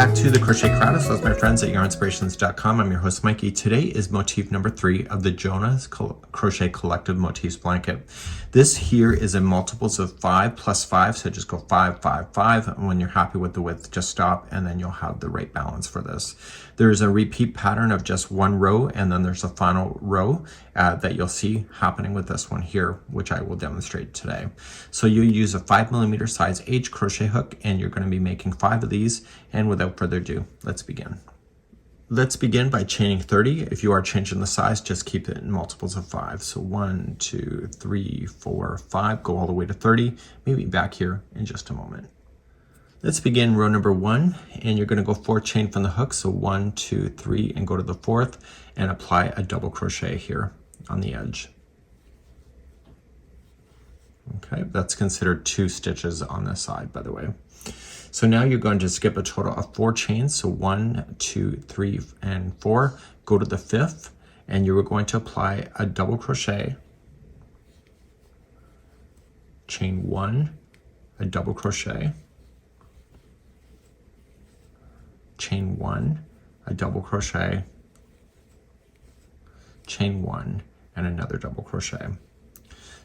back to the Crochet Crowd. That's my friends at Yarnspirations.com. I'm your host, Mikey. Today is motif number 3 of the Jonah's Crochet Collective Motifs blanket. This here is in multiples of 5 plus 5, so just go 5, 5, 5. And when you're happy with the width, just stop, and then you'll have the right balance for this. There's a repeat pattern of just one row, and then there's a final row that you'll see happening with this one here, which I will demonstrate today. So you use a 5mm size H crochet hook, and you're going to be making 5 of these. And without further ado, let's begin. Let's begin by chaining 30. If you are changing the size, just keep it in multiples of 5. So 1, 2, 3, 4, 5, go all the way to 30. Maybe back here in just a moment. Let's begin row number 1, and you're going to go 4 chain from the hook. So 1, 2, 3, and go to the 4th and apply a double crochet here on the edge. Okay, that's considered 2 stitches on this side, by the way. So now you're going to skip a total of 4 chains. So 1, 2, 3, and 4. Go to the 5th, and you are going to apply a double crochet, chain 1, a double crochet, chain 1, a double crochet, chain 1, and another double crochet.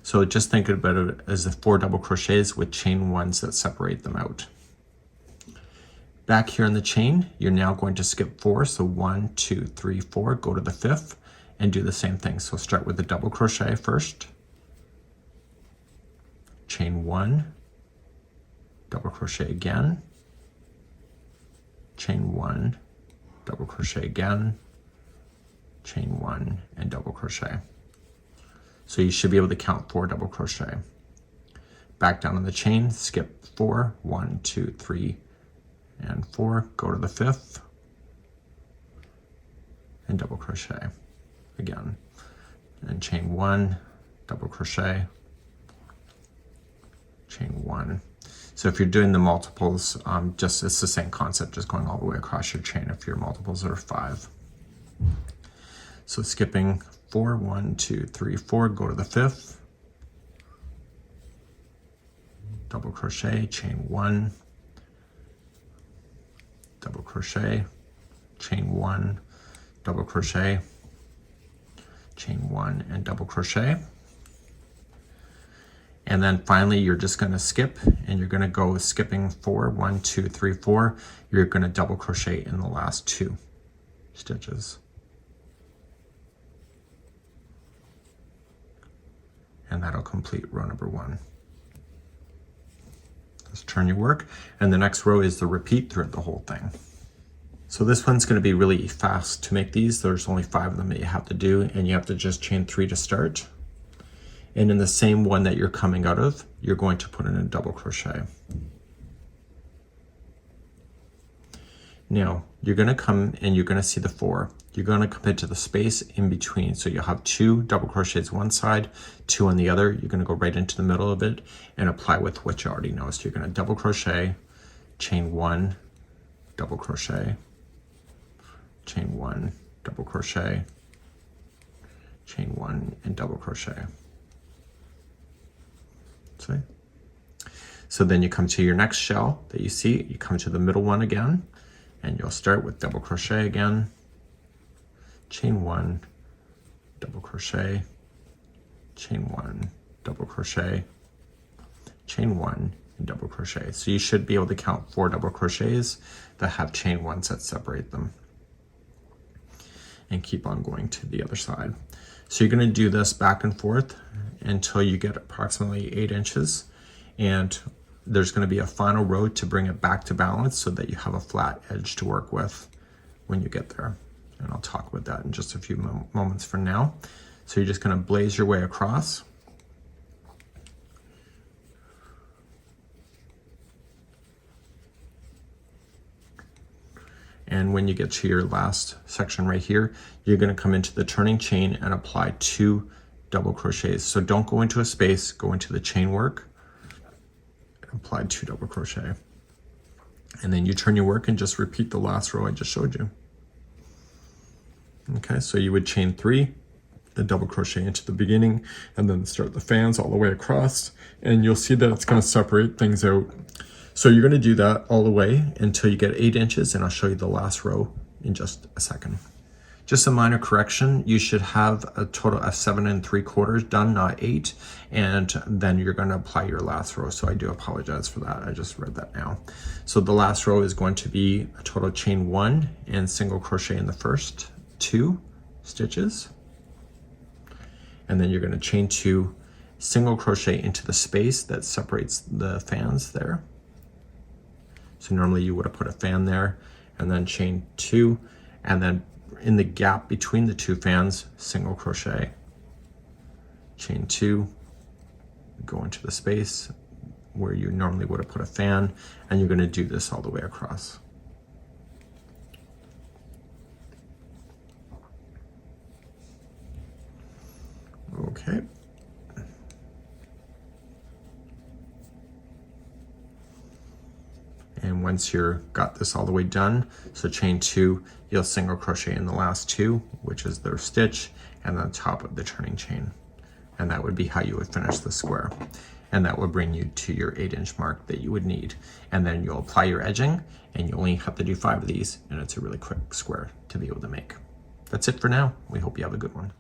So just think about it as the 4 double crochets with chain 1s that separate them out. Back here in the chain, you're now going to skip 4. So 1, 2, 3, 4, go to the 5th and do the same thing. So start with the double crochet first, chain 1, double crochet again, chain 1, double crochet again, chain 1, and double crochet. So you should be able to count 4 double crochet. Back down on the chain, skip 4, 1, 2, 3, and 4, go to the 5th, and double crochet again, and chain 1, double crochet, chain 1. So if you're doing the multiples, it's the same concept, just going all the way across your chain if your multiples are 5. So skipping 4, 1, 2, 3, 4, go to the 5th, double crochet, chain 1, double crochet, chain 1, double crochet, chain 1, and double crochet. And then finally, you're just going to skip, and you're going to go skipping 4, 1, 2, 3, 4. You're going to double crochet in the last 2 stitches. And that'll complete row number 1. Just turn your work, and the next row is the repeat throughout the whole thing. So this one's going to be really fast to make these. There's only 5 of them that you have to do, and you have to just chain 3 to start. And in the same one that you're coming out of, you're going to put in a double crochet. Now, you're going to come and you're going to see the 4. You're going to come into the space in between. So you'll have 2 double crochets one side, 2 on the other. You're going to go right into the middle of it and apply with what you already know. So you're going to double crochet, chain 1, double crochet, chain 1, double crochet, chain 1, and double crochet. See? So then you come to your next shell that you see. You come to the middle one again, and you'll start with double crochet again, chain 1, double crochet, chain 1, double crochet, chain 1, and double crochet. So you should be able to count 4 double crochets that have chain 1s that separate them, and keep on going to the other side. So you're going to do this back and forth until you get approximately 8 inches, and there's going to be a final row to bring it back to balance so that you have a flat edge to work with when you get there. And I'll talk about that in just a few moments from now. So you're just going to blaze your way across. And when you get to your last section right here, you're going to come into the turning chain and apply 2 double crochets. So don't go into a space, go into the chain work, apply 2 double crochet. And then you turn your work and just repeat the last row I just showed you. Okay, so you would chain 3, the double crochet into the beginning, and then start the fans all the way across, and you'll see that it's going to separate things out. So you're going to do that all the way until you get 8 inches, and I'll show you the last row in just a second. Just a minor correction, you should have a total of 7 3/4 done, not 8, and then you're going to apply your last row. So I do apologize for that. I just read that now. So the last row is going to be a total chain 1 and single crochet in the first 2 stitches. And then you're going to chain 2, single crochet into the space that separates the fans there. So normally you would have put a fan there, and then chain 2, and then in the gap between the 2 fans, single crochet, chain 2, go into the space where you normally would have put a fan, and you're going to do this all the way across. Okay. And once you're got this all the way done, so chain 2, you'll single crochet in the last 2, which is their stitch, and then top of the turning chain. And that would be how you would finish the square. And that would bring you to your 8-inch mark that you would need. And then you'll apply your edging, and you only have to do 5 of these, and it's a really quick square to be able to make. That's it for now. We hope you have a good one.